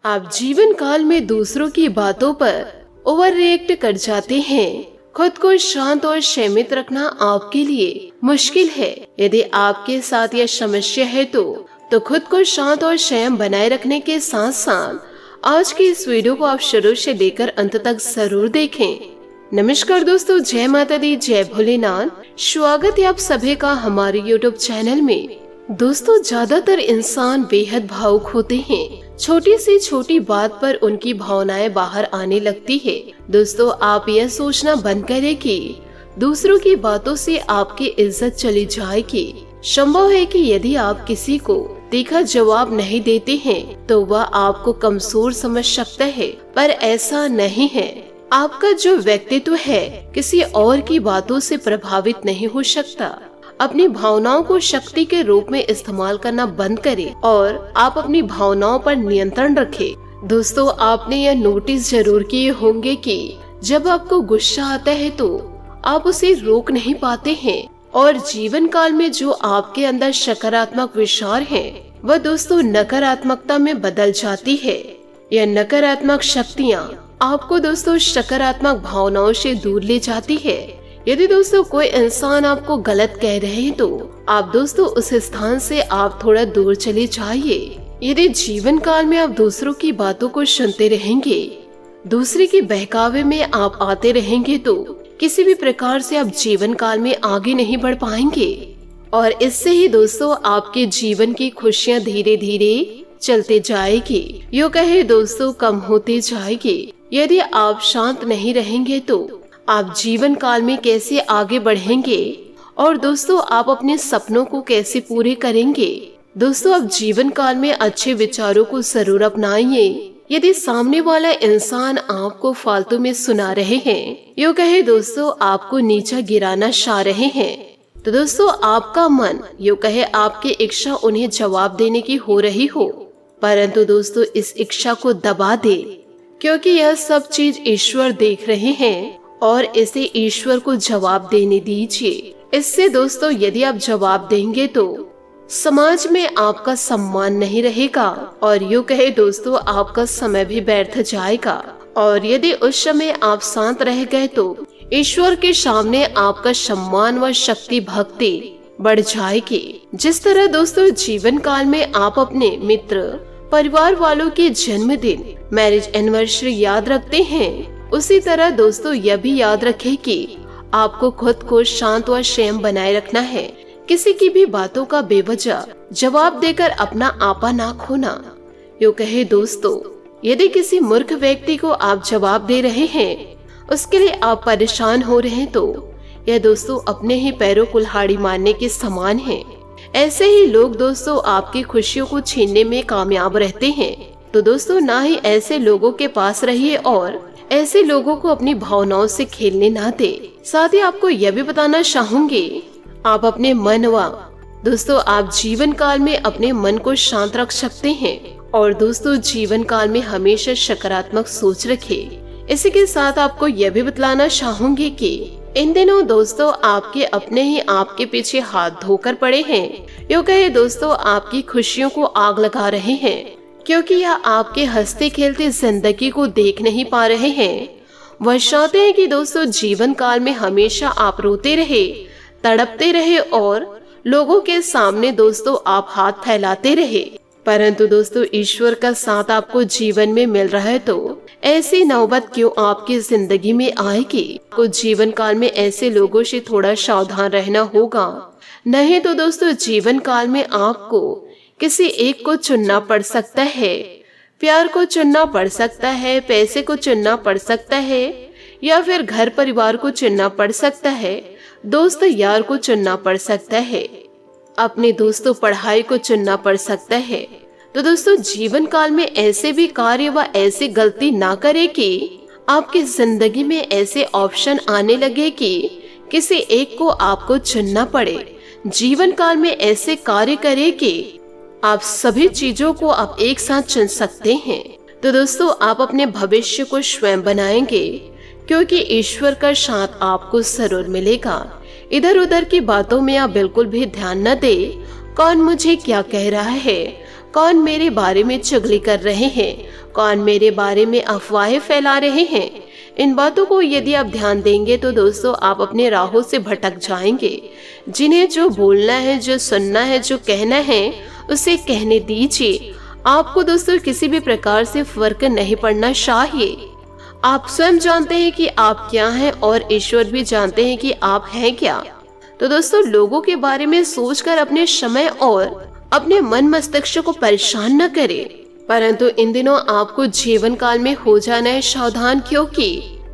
आप जीवन काल में दूसरों की बातों पर ओवर रिएक्ट कर जाते हैं। खुद को शांत और संयमित रखना आपके लिए मुश्किल है। यदि आपके साथ यह समस्या है तो खुद को शांत और संयम बनाए रखने के साथ साथ आज की इस वीडियो को आप शुरू से लेकर अंत तक जरूर देखें। नमस्कार दोस्तों, जय माता दी, जय भोलेनाथ। स्वागत है आप सभी का हमारे YouTube चैनल में। दोस्तों, ज्यादातर इंसान बेहद भावुक होते हैं। छोटी से छोटी बात पर उनकी भावनाएं बाहर आने लगती है। दोस्तों, आप यह सोचना बंद करें कि दूसरों की बातों से आपकी इज्जत चली जाएगी। संभव है कि यदि आप किसी को तीखा जवाब नहीं देते हैं तो वह आपको कमजोर समझ सकता है, पर ऐसा नहीं है। आपका जो व्यक्तित्व है किसी और की बातों से प्रभावित नहीं हो सकता। अपनी भावनाओं को शक्ति के रूप में इस्तेमाल करना बंद करें और आप अपनी भावनाओं पर नियंत्रण रखें। दोस्तों, आपने यह नोटिस जरूर किए होंगे कि जब आपको गुस्सा आता है तो आप उसे रोक नहीं पाते हैं और जीवन काल में जो आपके अंदर सकारात्मक विचार है वह दोस्तों नकारात्मकता में बदल जाती है। यह नकारात्मक शक्तियाँ आपको दोस्तों सकारात्मक भावनाओं से दूर ले जाती है। यदि दोस्तों कोई इंसान आपको गलत कह रहे हैं तो आप दोस्तों उस स्थान से आप थोड़ा दूर चले जाइए। यदि जीवन काल में आप दूसरों की बातों को सुनते रहेंगे, दूसरे के बहकावे में आप आते रहेंगे तो किसी भी प्रकार से आप जीवन काल में आगे नहीं बढ़ पाएंगे और इससे ही दोस्तों आपके जीवन की खुशियाँ धीरे धीरे चलते जाएगी, यूँ कहे दोस्तों कम होते जाएगी। यदि आप शांत नहीं रहेंगे तो आप जीवन काल में कैसे आगे बढ़ेंगे और दोस्तों आप अपने सपनों को कैसे पूरे करेंगे। दोस्तों, आप जीवन काल में अच्छे विचारों को जरूर अपनाइए। यदि सामने वाला इंसान आपको फालतू में सुना रहे हैं, यूँ कहे दोस्तों आपको नीचा गिराना चाह रहे हैं, तो दोस्तों आपका मन यूँ कहे आपकी इच्छा उन्हें जवाब देने की हो रही हो, परंतु दोस्तों इस इच्छा को दबा दे, क्योंकि यह सब चीज ईश्वर देख रहे हैं और इसे ईश्वर को जवाब देने दीजिए। इससे दोस्तों यदि आप जवाब देंगे तो समाज में आपका सम्मान नहीं रहेगा और यूँ कहे दोस्तों आपका समय भी व्यर्थ जाएगा। और यदि उस समय आप शांत रह गए तो ईश्वर के सामने आपका सम्मान व शक्ति भक्ति बढ़ जाएगी। जिस तरह दोस्तों जीवन काल में आप अपने मित्र परिवार वालों के जन्मदिन, मैरिज एनिवर्सरी याद रखते हैं, उसी तरह दोस्तों यह भी याद रखें कि आपको खुद को शांत व संयम बनाए रखना है। किसी की भी बातों का बेवजह जवाब देकर अपना आपा ना खोना। यूँ कहे दोस्तों, यदि किसी मूर्ख व्यक्ति को आप जवाब दे रहे हैं, उसके लिए आप परेशान हो रहे हैं, तो यह दोस्तों अपने ही पैरों कुल्हाड़ी मारने के समान है। ऐसे ही लोग दोस्तों आपकी खुशियों को छीनने में कामयाब रहते हैं। तो दोस्तों ना ही ऐसे लोगों के पास रहिए और ऐसे लोगों को अपनी भावनाओं से खेलने ना दे। साथ ही आपको यह भी बताना चाहूंगी, आप अपने मन व दोस्तों आप जीवन काल में अपने मन को शांत रख सकते हैं और दोस्तों जीवन काल में हमेशा सकारात्मक सोच रखें। इसी के साथ आपको यह भी बतलाना चाहूंगी कि इन दिनों दोस्तों आपके अपने ही आपके पीछे हाथ धोकर पड़े हैं, यूँ कहे दोस्तों आपकी खुशियों को आग लगा रहे हैं, क्योंकि यह आपके हंसते खेलते जिंदगी को देख नहीं पा रहे हैं। वह चाहते हैं कि दोस्तों जीवन काल में हमेशा आप रोते रहे, तड़पते रहे और लोगों के सामने दोस्तों आप हाथ फैलाते रहे। परंतु दोस्तों ईश्वर का साथ आपको जीवन में मिल रहा है तो ऐसी नौबत क्यों आपकी जिंदगी में आएगी। को जीवन काल में ऐसे लोगों से थोड़ा सावधान रहना होगा, नहीं तो दोस्तों जीवन काल में आपको किसी एक को चुनना पड़ सकता है। प्यार को चुनना पड़ सकता है, पैसे को चुनना पड़ सकता है, या फिर घर परिवार को चुनना पड़ सकता है, दोस्त यार को चुनना पड़ सकता है, अपने दोस्तों पढ़ाई को चुनना पड़ सकता है। तो दोस्तों जीवन काल में ऐसे भी कार्य व ऐसी गलती ना करे कि आपकी जिंदगी में ऐसे ऑप्शन आने लगे कि किसी एक को आपको चुनना पड़े। जीवन काल में ऐसे कार्य करे कि आप सभी चीजों को आप एक साथ चुन सकते हैं। तो दोस्तों आप अपने भविष्य को स्वयं बनाएंगे, क्योंकि ईश्वर का साथ आपको जरूर मिलेगा। इधर उधर की बातों में आप बिल्कुल भी ध्यान न दे। कौन मुझे क्या कह रहा है, कौन मेरे बारे में चुगली कर रहे हैं, कौन मेरे बारे में अफवाहें फैला रहे हैं। इन बातों को यदि आप ध्यान देंगे तो दोस्तों आप अपने राहों से भटक जाएंगे। जिन्हें जो बोलना है, जो सुनना है, जो कहना है, उसे कहने दीजिए। आपको दोस्तों किसी भी प्रकार से फर्क नहीं पड़ना चाहिए। आप स्वयं जानते हैं कि आप क्या हैं और ईश्वर भी जानते हैं कि आप हैं क्या। तो दोस्तों लोगों के बारे में सोचकर अपने समय और अपने मन मस्तिष्क को परेशान न करें, परंतु इन दिनों आपको जीवन काल में हो जाना है सावधान।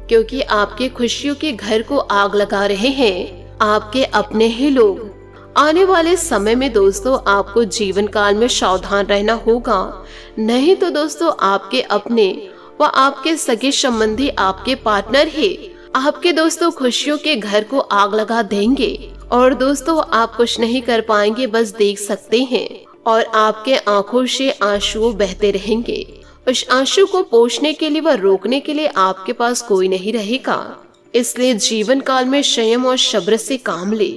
क्योंकि आपके खुशियों के घर को आग लगा रहे हैं आपके अपने ही लोग। आने वाले समय में दोस्तों आपको जीवन काल में सावधान रहना होगा, नहीं तो दोस्तों आपके अपने व आपके सगे संबंधी, आपके पार्टनर ही आपके दोस्तों खुशियों के घर को आग लगा देंगे। और दोस्तों आप कुछ नहीं कर पाएंगे, बस देख सकते हैं और आपके आंखों से आंसू बहते रहेंगे। उस आंसू को पोंछने के लिए व रोकने के लिए आपके पास कोई नहीं रहेगा। इसलिए जीवन काल में संयम और सब्र से काम ले,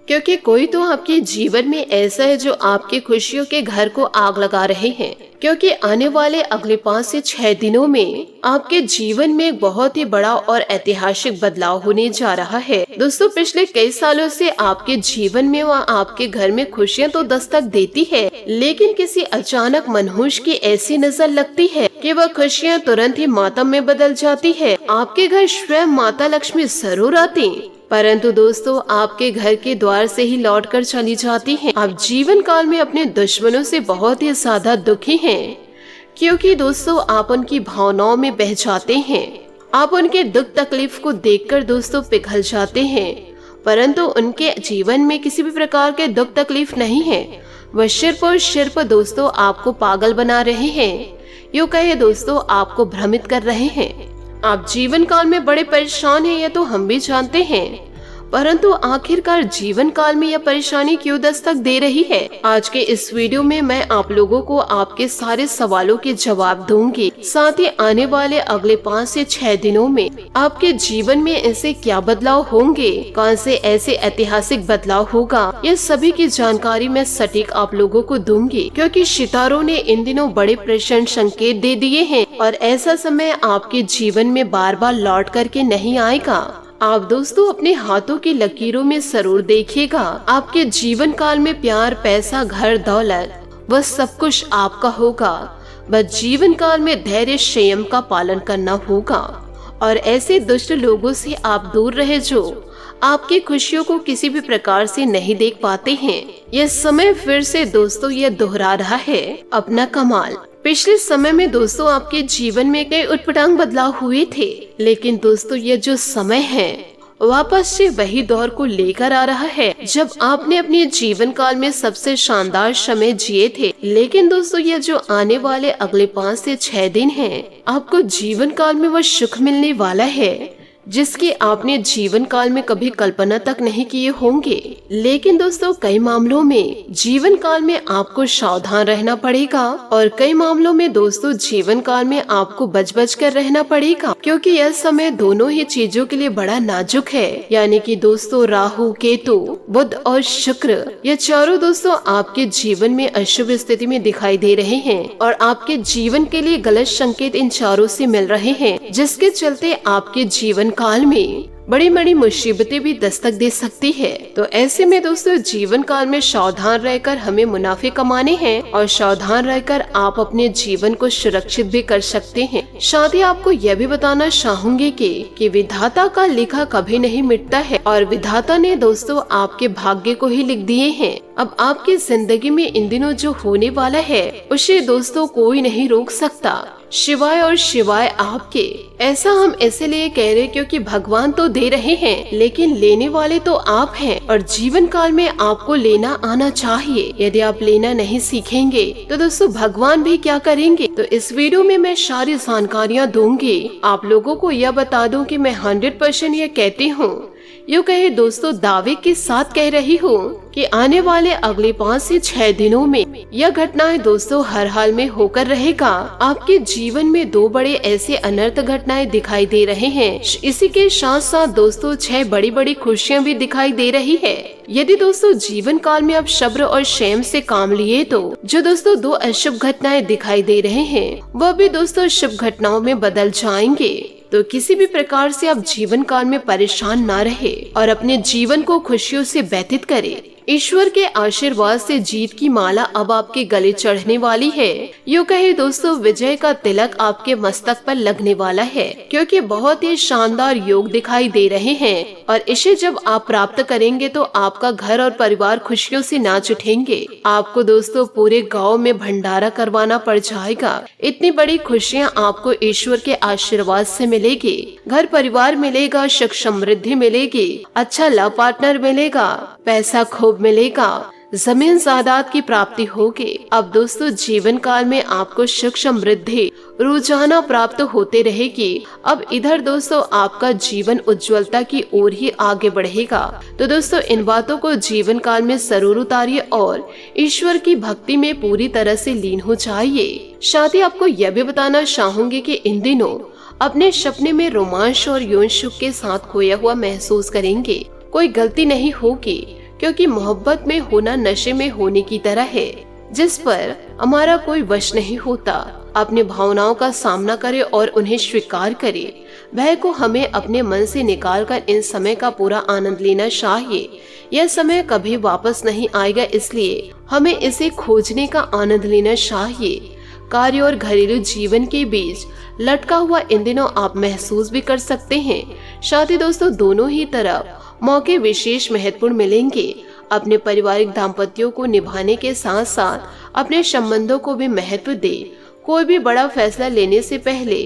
क्योंकि कोई तो आपके जीवन में ऐसा है जो आपकी खुशियों के घर को आग लगा रहे हैं। क्योंकि आने वाले अगले 5 से 6 दिनों में आपके जीवन में एक बहुत ही बड़ा और ऐतिहासिक बदलाव होने जा रहा है। दोस्तों पिछले कई सालों से आपके जीवन में व आपके घर में खुशियां तो दस्तक देती है, लेकिन किसी अचानक मनहूस की ऐसी नजर लगती है कि वह खुशियां तुरंत ही मातम में बदल जाती है। आपके घर स्वयं माता लक्ष्मी जरूर आती, परंतु दोस्तों आपके घर के द्वार से ही लौट कर चली जाती हैं। आप जीवन काल में अपने दुश्मनों से बहुत ही ज्यादा दुखी हैं, क्योंकि दोस्तों आप उनकी भावनाओं में बह जाते हैं। आप उनके दुख तकलीफ को देखकर दोस्तों पिघल जाते हैं, परंतु उनके जीवन में किसी भी प्रकार के दुख तकलीफ नहीं है। वह सिर्फ और सिर्फ दोस्तों आपको पागल बना रहे हैं, यूँ कहे दोस्तों आपको भ्रमित कर रहे हैं। आप जीवन काल में बड़े परेशान हैं, यह तो हम भी जानते हैं, परंतु आखिरकार जीवन काल में यह परेशानी क्यों दस्तक दे रही है। आज के इस वीडियो में मैं आप लोगों को आपके सारे सवालों के जवाब दूंगी। साथ ही आने वाले अगले 5 से 6 दिनों में आपके जीवन में ऐसे क्या बदलाव होंगे, कौन से ऐसे ऐतिहासिक बदलाव होगा, ये सभी की जानकारी मैं सटीक आप लोगों को दूंगी। क्योंकि सितारों ने इन दिनों बड़े प्रचंड संकेत दे दिए हैं और ऐसा समय आपके जीवन में बार बार लौट करके नहीं आएगा। आप दोस्तों अपने हाथों की लकीरों में जरूर देखिएगा। आपके जीवन काल में प्यार, पैसा, घर, दौलत वह सब कुछ आपका होगा। बस जीवन काल में धैर्य, संयम का पालन करना होगा और ऐसे दुष्ट लोगों से आप दूर रहे जो आपकी खुशियों को किसी भी प्रकार से नहीं देख पाते हैं। यह समय फिर से दोस्तों यह दोहरा रहा है अपना कमाल। पिछले समय में दोस्तों आपके जीवन में कई उटपटांग बदलाव हुए थे, लेकिन दोस्तों ये जो समय है वापस से वही दौर को लेकर आ रहा है जब आपने अपने जीवन काल में सबसे शानदार समय जिए थे। लेकिन दोस्तों ये जो आने वाले अगले 5 से 6 दिन हैं, आपको जीवन काल में वह सुख मिलने वाला है जिसकी आपने जीवन काल में कभी कल्पना तक नहीं किए होंगे। लेकिन दोस्तों कई मामलों में जीवन काल में आपको सावधान रहना पड़ेगा और कई मामलों में दोस्तों जीवन काल में आपको बच कर रहना पड़ेगा, क्योंकि यह समय दोनों ही चीजों के लिए बड़ा नाजुक है। यानी कि दोस्तों राहु, केतु, बुध और शुक्र ये चारों दोस्तों आपके जीवन में अशुभ स्थिति में दिखाई दे रहे हैं और आपके जीवन के लिए गलत संकेत इन चारों से मिल रहे हैं, जिसके चलते आपके जीवन काल में बड़ी बड़ी मुसीबतें भी दस्तक दे सकती है। तो ऐसे में दोस्तों जीवन काल में सावधान रहकर हमें मुनाफे कमाने हैं और सावधान रहकर आप अपने जीवन को सुरक्षित भी कर सकते हैं। साथ ही आपको यह भी बताना चाहूंगी कि विधाता का लिखा कभी नहीं मिटता है और विधाता ने दोस्तों आपके भाग्य को ही लिख दिए हैं। अब आपकी जिंदगी में इन दिनों जो होने वाला है उसे दोस्तों कोई नहीं रोक सकता, शिवाय और शिवाय आपके। ऐसा हम इसलिए कह रहे क्योंकि भगवान तो दे रहे हैं लेकिन लेने वाले तो आप हैं और जीवन काल में आपको लेना आना चाहिए। यदि आप लेना नहीं सीखेंगे तो दोस्तों भगवान भी क्या करेंगे। तो इस वीडियो में मैं सारी जानकारियाँ दूंगी। आप लोगों को यह बता दूं कि मैं 100% ये कहती हूँ यूँ कहे दोस्तों, दावे के साथ कह रही हूँ कि आने वाले अगले 5 से 6 दिनों में यह घटनाएं दोस्तों हर हाल में होकर रहेगा। आपके जीवन में 2 बड़े ऐसे अनर्थ घटनाएं दिखाई दे रहे हैं। इसी के साथ साथ दोस्तों 6 बड़ी बड़ी खुशियां भी दिखाई दे रही है। यदि दोस्तों जीवन काल में आप सब्र और संयम से काम लिए तो जो दोस्तों 2 अशुभ घटनाएं दिखाई दे रहे हैं वह भी दोस्तों शुभ घटनाओं में बदल जाएंगे। तो किसी भी प्रकार से आप जीवन काल में परेशान ना रहे और अपने जीवन को खुशियों से व्यतीत करें। ईश्वर के आशीर्वाद से जीत की माला अब आपके गले चढ़ने वाली है। यूँ कहे दोस्तों, विजय का तिलक आपके मस्तक पर लगने वाला है, क्योंकि बहुत ही शानदार योग दिखाई दे रहे हैं और इसे जब आप प्राप्त करेंगे तो आपका घर और परिवार खुशियों से नाच उठेंगे। आपको दोस्तों पूरे गाँव में भंडारा करवाना पड़ जाएगा। इतनी बड़ी खुशियाँ आपको ईश्वर के आशीर्वाद से मिलेगी। घर परिवार मिलेगा, सुख समृद्धि मिलेगी, अच्छा लव पार्टनर मिलेगा, पैसा खूब मिलेगा, जमीन जायदाद की प्राप्ति होगी। अब दोस्तों जीवन काल में आपको सुख समृद्धि रोजाना प्राप्त होते रहेगी। अब इधर दोस्तों आपका जीवन उज्ज्वलता की ओर ही आगे बढ़ेगा। तो दोस्तों इन बातों को जीवन काल में जरूर उतारिए और ईश्वर की भक्ति में पूरी तरह से लीन हो जाइए। साथ ही आपको यह भी बताना चाहूंगी कि इन दिनों अपने सपने में रोमांच और यौन सुख के साथ खोया हुआ महसूस करेंगे। कोई गलती नहीं होगी, क्योंकि मोहब्बत में होना नशे में होने की तरह है, जिस पर हमारा कोई वश नहीं होता। अपने भावनाओं का सामना करे और उन्हें स्वीकार करे। भय को हमें अपने मन से निकालकर इन समय का पूरा आनंद लेना चाहिए। यह समय कभी वापस नहीं आएगा, इसलिए हमें इसे खोजने का आनंद लेना चाहिए। कार्य और घरेलू जीवन के बीच लटका हुआ इन दिनों आप महसूस भी कर सकते हैं। साथ ही दोस्तों दोनों ही तरफ मौके विशेष महत्वपूर्ण मिलेंगे। अपने पारिवारिक दाम्पत्यों को निभाने के साथ साथ अपने संबंधों को भी महत्व दे। कोई भी बड़ा फैसला लेने से पहले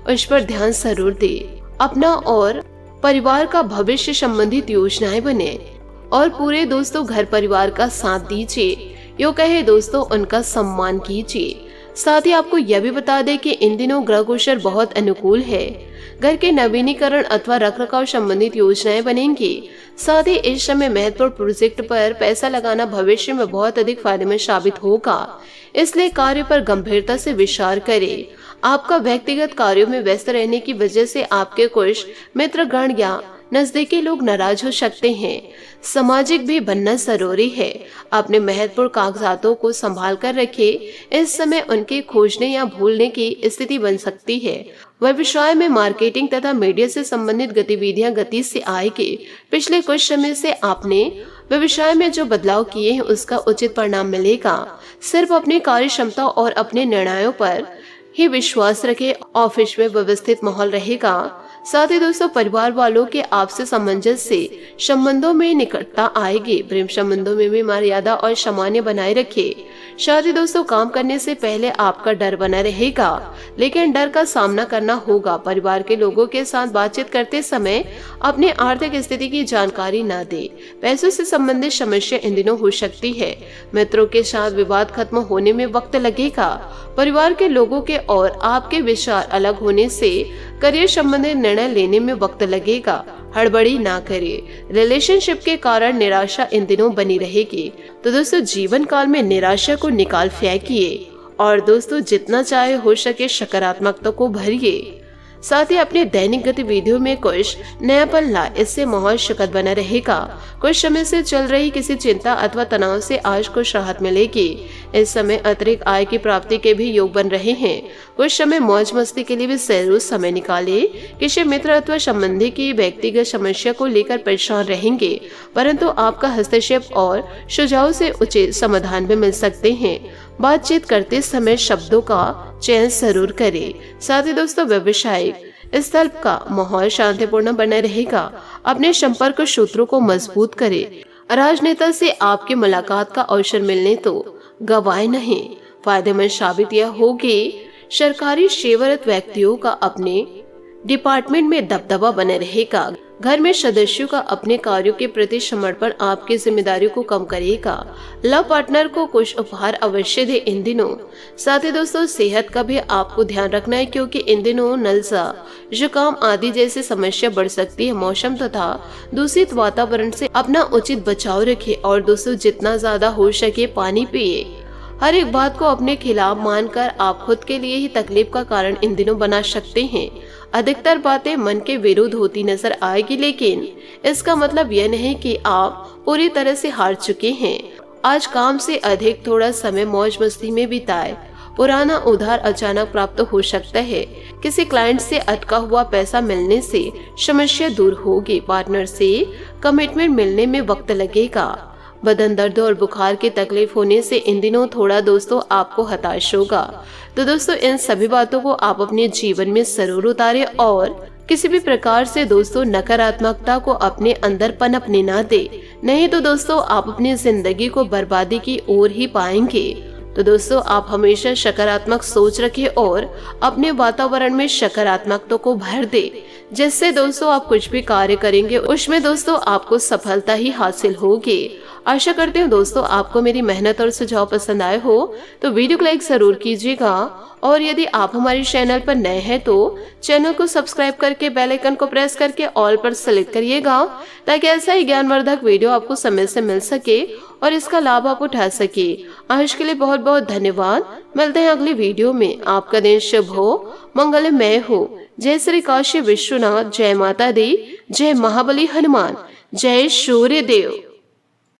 उस पर ध्यान जरूर दे। अपना और परिवार का भविष्य संबंधित योजनाएं बने और पूरे दोस्तों घर परिवार का साथ दीजिए। यूँ कहे दोस्तों उनका सम्मान कीजिए। साथ ही आपको यह भी बता दें कि इन दिनों ग्रह गोचर बहुत अनुकूल है। घर के नवीनीकरण अथवा रखरखाव संबंधित योजनाएं बनेंगी। साथ ही इस समय महत्वपूर्ण प्रोजेक्ट पर पैसा लगाना भविष्य में बहुत अधिक फायदेमंद साबित होगा, इसलिए कार्य पर गंभीरता से विचार करें। आपका व्यक्तिगत कार्यों में व्यस्त रहने की वजह से आपके कुछ मित्रगण या नजदीकी लोग नाराज हो सकते हैं। सामाजिक भी बनना जरूरी है। अपने महत्वपूर्ण कागजातों को संभाल कर रखें। इस समय उनके खोजने या भूलने की स्थिति बन सकती है। व्यवसाय में मार्केटिंग तथा मीडिया से संबंधित गतिविधियां गति से आएगी। पिछले कुछ समय से आपने व्यवसाय में जो बदलाव किए हैं उसका उचित परिणाम मिलेगा। सिर्फ अपनी कार्य क्षमता और अपने निर्णयों पर ही विश्वास रखें। ऑफिस में व्यवस्थित माहौल रहेगा। साथ ही दोस्तों परिवार वालों के आपसे सामंजस्य से संबंधों में निकटता आएगी। प्रेम संबंधों में भी मर्यादा और सामान्य बनाए रखें। साथ ही दोस्तों काम करने से पहले आपका डर बना रहेगा, लेकिन डर का सामना करना होगा। परिवार के लोगों के साथ बातचीत करते समय अपनी आर्थिक स्थिति की जानकारी न दे। पैसों से संबंधित समस्या इन दिनों हो सकती है। मित्रों के साथ विवाद खत्म होने में वक्त लगेगा। परिवार के लोगों के और आपके विचार अलग होने से करियर संबंधित निर्णय लेने में वक्त लगेगा। हड़बड़ी ना करें। रिलेशनशिप के कारण निराशा इन दिनों बनी रहेगी। तो दोस्तों जीवन काल में निराशा को निकाल फेंकिए और दोस्तों जितना चाहे हो सके सकारात्मकता को भरिए। साथ ही अपने दैनिक गतिविधियों में कुछ नयापन ला, इससे माहौल सुखद बना रहेगा। कुछ समय से चल रही किसी चिंता अथवा तनाव से आज कुछ राहत मिलेगी। इस समय अतिरिक्त आय की प्राप्ति के भी योग बन रहे हैं। कुछ समय मौज मस्ती के लिए भी जरूर समय निकाले। किसी मित्र अथवा संबंधी की व्यक्तिगत समस्या को लेकर परेशान रहेंगे, परंतु आपका हस्तक्षेप और सुझाव से उचित समाधान भी मिल सकते हैं। बातचीत करते समय शब्दों का चयन जरूर करें। साथ ही दोस्तों व्यवसायिक स्थल का माहौल शांतिपूर्ण बना रहेगा। अपने संपर्क सूत्रों को मजबूत करें। राजनेता से आपकी मुलाकात का अवसर मिलने तो गवाए नहीं, फायदेमंद साबित यह होगी। सरकारी सेवारत व्यक्तियों का अपने डिपार्टमेंट में दबदबा बना रहेगा। घर में सदस्यों का अपने कार्यों के प्रति समर्पण आपकी जिम्मेदारियों को कम करेगा। लव पार्टनर को कुछ उपहार अवश्य दे इन दिनों। साथ ही दोस्तों सेहत का भी आपको ध्यान रखना है, क्योंकि इन दिनों नलसा, जुकाम आदि जैसी समस्या बढ़ सकती है। मौसम तथा दूषित वातावरण से अपना उचित बचाव रखें और दोस्तों जितना ज्यादा हो सके पानी पिए। हर एक बात को अपने खिलाफ मानकर आप खुद के लिए ही तकलीफ का कारण इन दिनों बना सकते हैं। अधिकतर बातें मन के विरुद्ध होती नजर आएगी, लेकिन इसका मतलब यह नहीं कि आप पूरी तरह से हार चुके हैं। आज काम से अधिक थोड़ा समय मौज मस्ती में बिताए। पुराना उधार अचानक प्राप्त हो सकता है। किसी क्लाइंट से अटका हुआ पैसा मिलने से समस्या दूर होगी। पार्टनर से कमिटमेंट मिलने में वक्त लगेगा। बदन दर्द और बुखार की तकलीफ होने से इन दिनों थोड़ा दोस्तों आपको हताश होगा। तो दोस्तों इन सभी बातों को आप अपने जीवन में जरूर उतारें और किसी भी प्रकार से दोस्तों नकारात्मकता को अपने अंदर पनपने ना दे, नहीं तो दोस्तों आप अपनी जिंदगी को बर्बादी की ओर ही पाएंगे। तो दोस्तों आप हमेशा सकारात्मक सोच रखें और अपने वातावरण में सकारात्मकता को भर दे, जिससे दोस्तों आप कुछ भी कार्य करेंगे उसमें दोस्तों आपको सफलता ही हासिल होगी। आशा करते हूँ दोस्तों आपको मेरी मेहनत और सुझाव पसंद आए हो, तो वीडियो को लाइक जरूर कीजिएगा और यदि आप हमारे चैनल पर नए हैं तो चैनल को सब्सक्राइब करके बेल आइकन को प्रेस करके ऑल पर सेलेक्ट करिएगा, ताकि ऐसा ही ज्ञानवर्धक वीडियो आपको समय से मिल सके और इसका लाभ आप उठा सके। आज के लिए बहुत बहुत धन्यवाद। मिलते हैं अगली वीडियो में। आपका दिन शुभ हो, मंगलमय हो। जय श्री काशी विश्वनाथ, जय माता दी, जय महाबली हनुमान, जय सूर्य देव।